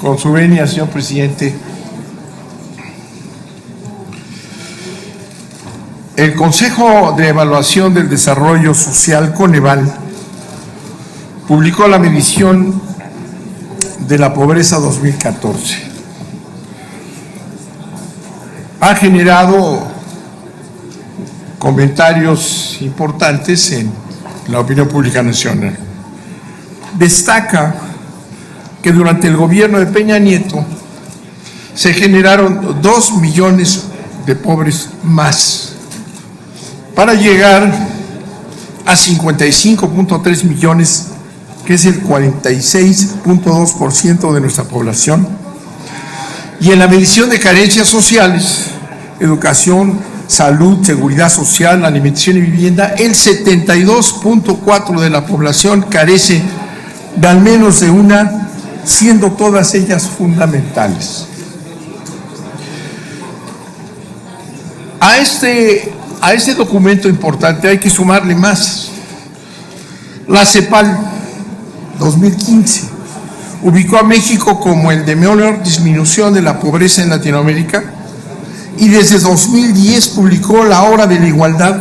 Con su venia, señor presidente, el Consejo de Evaluación del Desarrollo Social, Coneval, publicó la medición de la pobreza 2014. Ha generado comentarios importantes en la opinión pública nacional. Destaca que durante el gobierno de Peña Nieto se generaron 2 millones de pobres más, para llegar a 55.3 millones, que es el 46.2% de nuestra población. Y en la medición de carencias sociales, educación, salud, seguridad social, alimentación y vivienda, el 72.4% de la población carece de al menos de una, siendo todas ellas fundamentales. A este documento importante hay que sumarle más. La CEPAL 2015 ubicó a México como el de menor disminución de la pobreza en Latinoamérica y desde 2010 publicó la Hora de la Igualdad,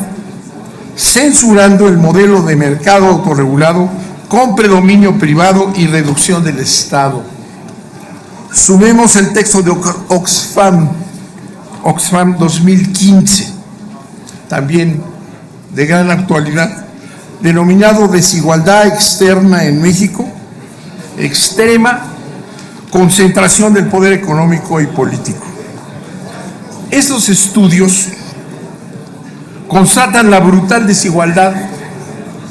censurando el modelo de mercado autorregulado con predominio privado y reducción del Estado. Sumemos el texto de Oxfam 2015, también de gran actualidad, denominado Desigualdad Externa en México, extrema concentración del poder económico y político. Estos estudios constatan la brutal desigualdad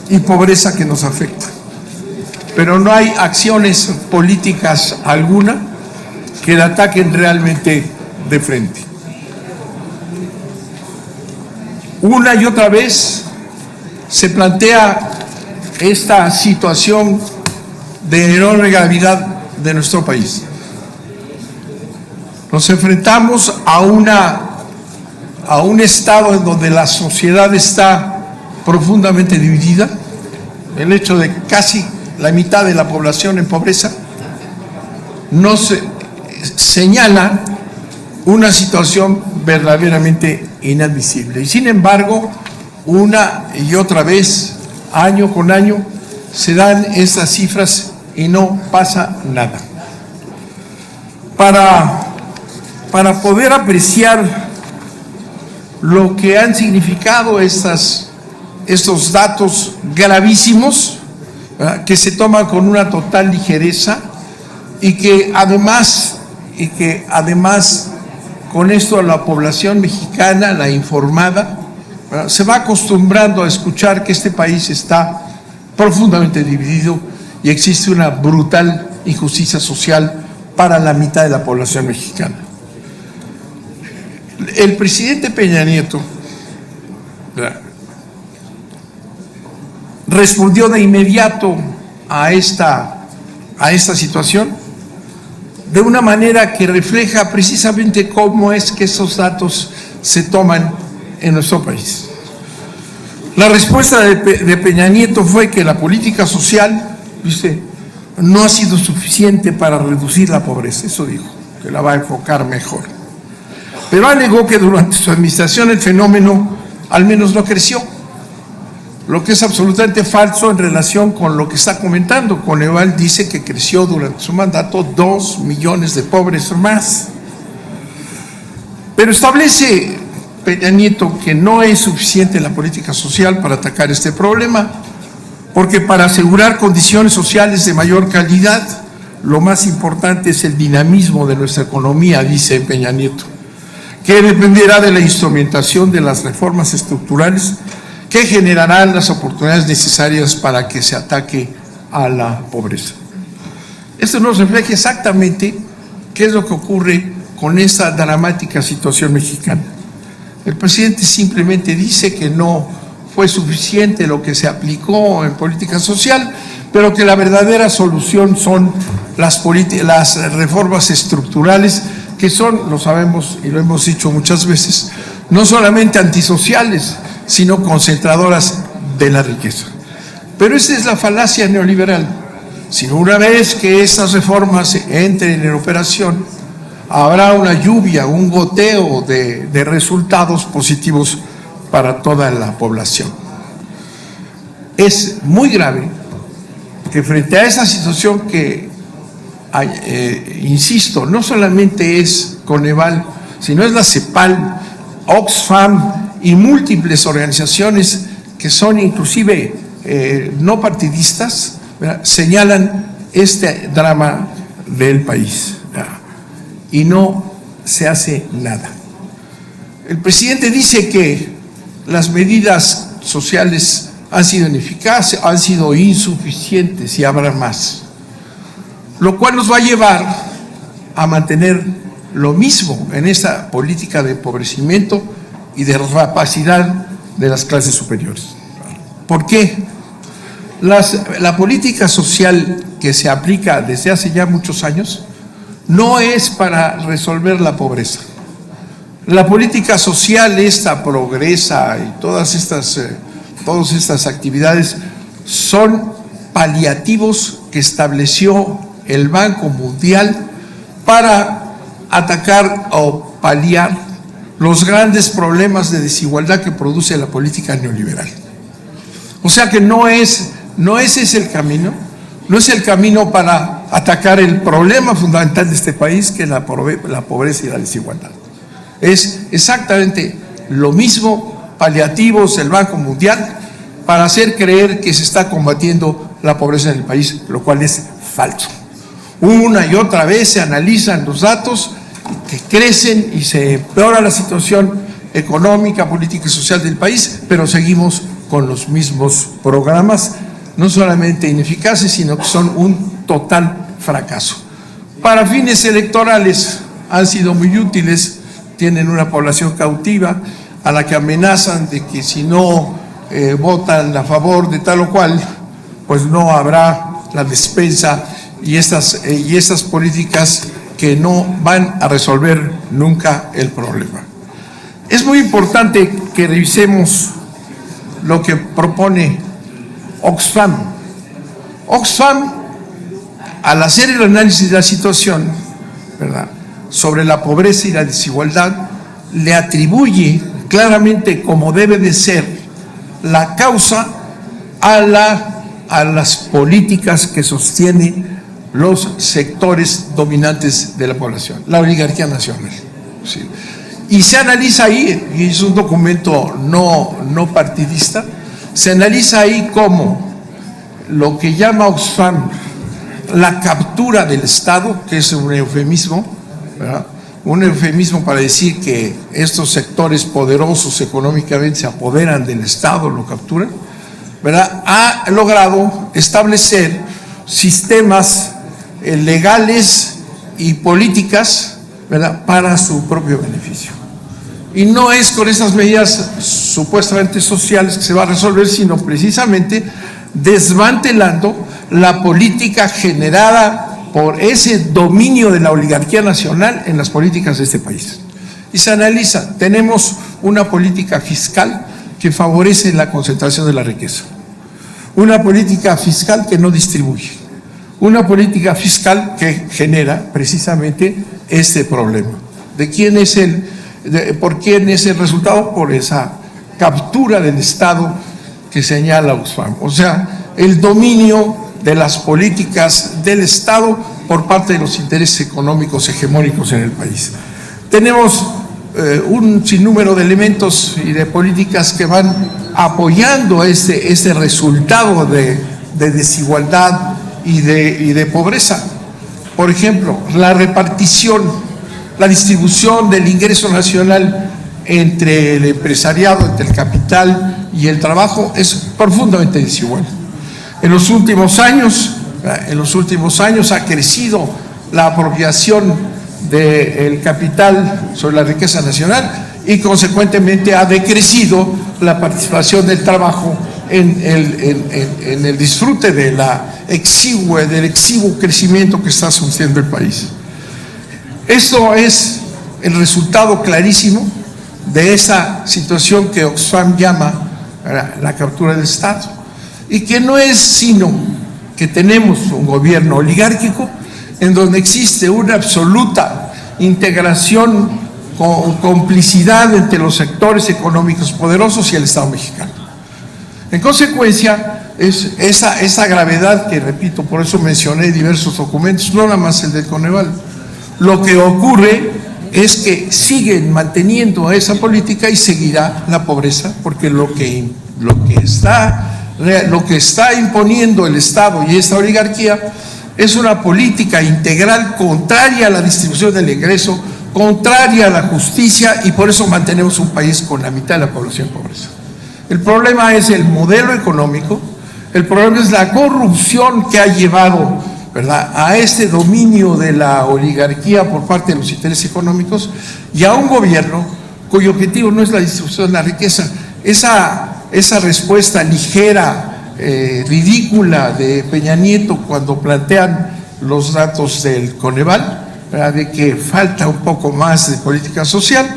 y pobreza que nos afecta, pero no hay acciones políticas alguna que la ataquen realmente de frente. Una y otra vez se plantea esta situación de enorme gravedad de nuestro país. Nos enfrentamos a un estado en donde la sociedad está profundamente dividida. El hecho de casi la mitad de la población en pobreza nos señala una situación verdaderamente inadmisible. Y sin embargo, una y otra vez, año con año, se dan estas cifras y no pasa nada. Para poder apreciar lo que han significado estos datos gravísimos, ¿verdad?, que se toman con una total ligereza y que además con esto la población mexicana, la informada, ¿verdad?, se va acostumbrando a escuchar que este país está profundamente dividido y existe una brutal injusticia social para la mitad de la población mexicana. El presidente Peña Nieto, ¿verdad?, respondió de inmediato a esta situación de una manera que refleja precisamente cómo es que esos datos se toman en nuestro país. La respuesta de Peña Nieto fue que la política social, dice, no ha sido suficiente para reducir la pobreza. Eso dijo, que la va a enfocar mejor. Pero alegó que durante su administración el fenómeno al menos no creció, lo que es absolutamente falso en relación con lo que está comentando. Coneval dice que creció durante su mandato 2 millones de pobres más. Pero establece Peña Nieto que no es suficiente la política social para atacar este problema, porque para asegurar condiciones sociales de mayor calidad, lo más importante es el dinamismo de nuestra economía, dice Peña Nieto, que dependerá de la instrumentación de las reformas estructurales que generarán las oportunidades necesarias para que se ataque a la pobreza. Esto nos refleja exactamente qué es lo que ocurre con esta dramática situación mexicana. El presidente simplemente dice que no fue suficiente lo que se aplicó en política social, pero que la verdadera solución son las reformas estructurales, que son, lo sabemos y lo hemos dicho muchas veces, no solamente antisociales, sino concentradoras de la riqueza. Pero esa es la falacia neoliberal. sino una vez que estas reformas entren en operación, habrá una lluvia, un goteo de resultados positivos para toda la población. Es muy grave que frente a esa situación que, insisto, no solamente es Coneval, sino es la CEPAL, Oxfam y múltiples organizaciones que son inclusive no partidistas, ¿verdad?, señalan este drama del país, ¿verdad?, y no se hace nada. El presidente dice que las medidas sociales han sido ineficaces, han sido insuficientes y habrá más, lo cual nos va a llevar a mantener lo mismo en esta política de empobrecimiento y de rapacidad de las clases superiores. ¿Por qué? La política social que se aplica desde hace ya muchos años no es para resolver la pobreza. La política social, esta Progresa y todas estas actividades son paliativos que estableció el Banco Mundial para atacar o paliar los grandes problemas de desigualdad que produce la política neoliberal. O sea que no es ese el camino, no es el camino para atacar el problema fundamental de este país, que es la pobreza y la desigualdad. Es exactamente lo mismo, paliativos del Banco Mundial, para hacer creer que se está combatiendo la pobreza en el país, lo cual es falso. Una y otra vez se analizan los datos que crecen y se empeora la situación económica, política y social del país, pero seguimos con los mismos programas, no solamente ineficaces, sino que son un total fracaso. Para fines electorales han sido muy útiles, tienen una población cautiva a la que amenazan de que si no votan a favor de tal o cual, pues no habrá la despensa y estas políticas que no van a resolver nunca el problema. Es muy importante que revisemos lo que propone Oxfam. Oxfam, al hacer el análisis de la situación, ¿verdad?, sobre la pobreza y la desigualdad, le atribuye claramente, como debe de ser, la causa a las políticas que sostienen los sectores dominantes de la población, la oligarquía nacional. ¿Sí? Y se analiza ahí, y es un documento no partidista, se analiza ahí como lo que llama Oxfam la captura del Estado, que es un eufemismo, ¿verdad?, un eufemismo para decir que estos sectores poderosos económicamente se apoderan del Estado, lo capturan, ¿verdad?, ha logrado establecer sistemas legales y políticas, ¿verdad?, para su propio beneficio. Y no es con esas medidas supuestamente sociales que se va a resolver, sino precisamente desmantelando la política generada por ese dominio de la oligarquía nacional en las políticas de este país. Y se analiza, tenemos una política fiscal que favorece la concentración de la riqueza, una política fiscal que no distribuye, una política fiscal que genera precisamente este problema. ¿Por quién es el resultado? Por esa captura del Estado que señala Oxfam. O sea, el dominio de las políticas del Estado por parte de los intereses económicos hegemónicos en el país. Tenemos un sinnúmero de elementos y de políticas que van apoyando este resultado de desigualdad y de pobreza. Por ejemplo, la repartición, la distribución del ingreso nacional entre el empresariado, entre el capital y el trabajo es profundamente desigual. En los últimos años ha crecido la apropiación del capital sobre la riqueza nacional y consecuentemente ha decrecido la participación del trabajo en el disfrute del exiguo crecimiento que está sufriendo el país. Esto es el resultado clarísimo de esa situación que Oxfam llama la captura del Estado, y que no es sino que tenemos un gobierno oligárquico en donde existe una absoluta integración con complicidad entre los sectores económicos poderosos y el Estado mexicano. En consecuencia, es esa gravedad que, repito, por eso mencioné diversos documentos, no nada más el del Coneval. Lo que ocurre es que siguen manteniendo esa política y seguirá la pobreza, porque lo que está imponiendo el Estado y esta oligarquía es una política integral contraria a la distribución del ingreso, contraria a la justicia, y por eso mantenemos un país con la mitad de la población en pobreza. El problema es el modelo económico, el problema es la corrupción que ha llevado, ¿verdad?, a este dominio de la oligarquía por parte de los intereses económicos y a un gobierno cuyo objetivo no es la distribución de la riqueza. Esa respuesta ligera, ridícula de Peña Nieto cuando plantean los datos del Coneval, ¿verdad?, de que falta un poco más de política social,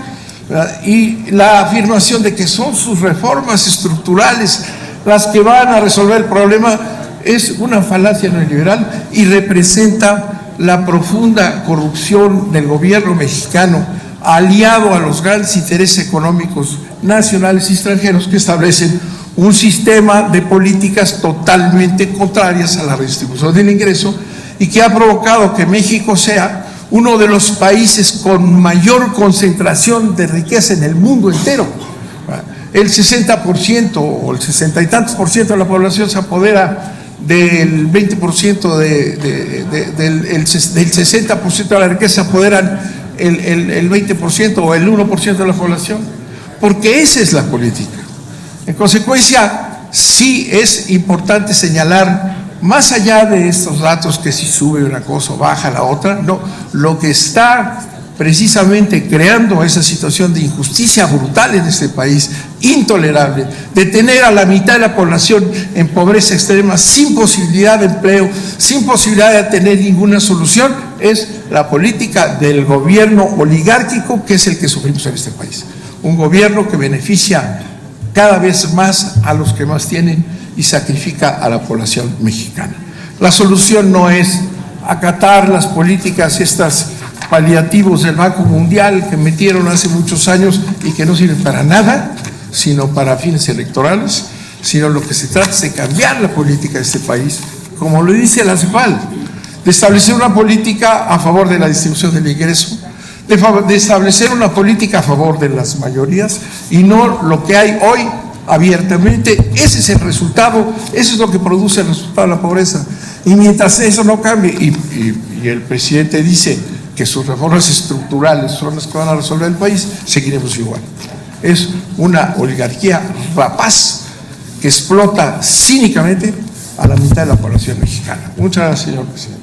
¿verdad?, y la afirmación de que son sus reformas estructurales las que van a resolver el problema, es una falacia neoliberal y representa la profunda corrupción del gobierno mexicano, aliado a los grandes intereses económicos nacionales y extranjeros que establecen un sistema de políticas totalmente contrarias a la redistribución del ingreso y que ha provocado que México sea uno de los países con mayor concentración de riqueza en el mundo entero. El 60% o el 60 y tantos por ciento de la población se apodera del 20% del 60% de la riqueza, se apoderan el 20% o el 1% de la población, porque esa es la política. En consecuencia, sí es importante señalar, más allá de estos datos que si sube una cosa o baja la otra, no, lo que está precisamente creando esa situación de injusticia brutal en este país, intolerable, de tener a la mitad de la población en pobreza extrema, sin posibilidad de empleo, sin posibilidad de tener ninguna solución, es la política del gobierno oligárquico, que es el que sufrimos en este país. Un gobierno que beneficia cada vez más a los que más tienen y sacrifica a la población mexicana. La solución no es acatar las políticas estas paliativos del Banco Mundial que metieron hace muchos años y que no sirven para nada, sino para fines electorales, sino lo que se trata es de cambiar la política de este país, como lo dice la CEPAL, de establecer una política a favor de la distribución del ingreso, de establecer una política a favor de las mayorías y no lo que hay hoy abiertamente. Ese es el resultado, eso es lo que produce el resultado de la pobreza. Y mientras eso no cambie, y el presidente dice que sus reformas estructurales son las que van a resolver el país, seguiremos igual. Es una oligarquía rapaz que explota cínicamente a la mitad de la población mexicana. Muchas gracias, señor presidente.